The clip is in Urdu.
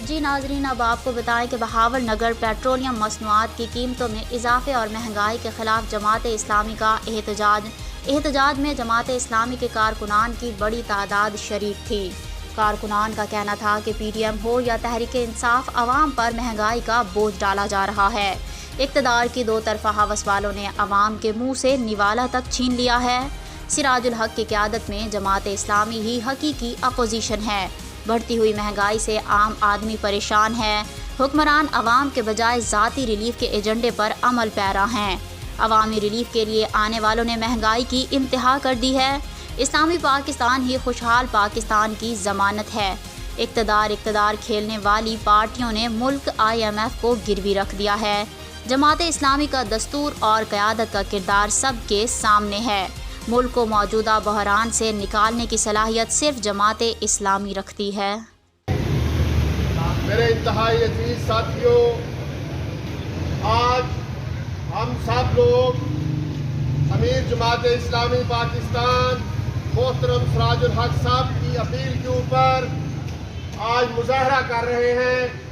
جی ناظرین، اب آپ کو بتائیں کہ بہاول نگر پیٹرولیم مصنوعات کی قیمتوں میں اضافے اور مہنگائی کے خلاف جماعت اسلامی کا احتجاج میں جماعت اسلامی کے کارکنان کی بڑی تعداد شریک تھی۔ کارکنان کا کہنا تھا کہ پی ٹی ایم ہو یا تحریک انصاف، عوام پر مہنگائی کا بوجھ ڈالا جا رہا ہے۔ اقتدار کی دو طرفہ ہوس والوں نے عوام کے منہ سے نوالا تک چھین لیا ہے۔ سراج الحق کی قیادت میں جماعت اسلامی ہی حقیقی اپوزیشن ہے۔ بڑھتی ہوئی مہنگائی سے عام آدمی پریشان ہے۔ حکمران عوام کے بجائے ذاتی ریلیف کے ایجنڈے پر عمل پیرا ہیں۔ عوامی ریلیف کے لیے آنے والوں نے مہنگائی کی انتہا کر دی ہے۔ اسلامی پاکستان ہی خوشحال پاکستان کی ضمانت ہے۔ اقتدار کھیلنے والی پارٹیوں نے ملک IMF کو گروی رکھ دیا ہے۔ جماعت اسلامی کا دستور اور قیادت کا کردار سب کے سامنے ہے۔ ملک کو موجودہ بحران سے نکالنے کی صلاحیت صرف جماعت اسلامی رکھتی ہے۔ میرے انتہائی عزیز ساتھیوں، آج ہم سب لوگ امیر جماعت اسلامی پاکستان محترم سراج الحق صاحب کی اپیل کے اوپر آج مظاہرہ کر رہے ہیں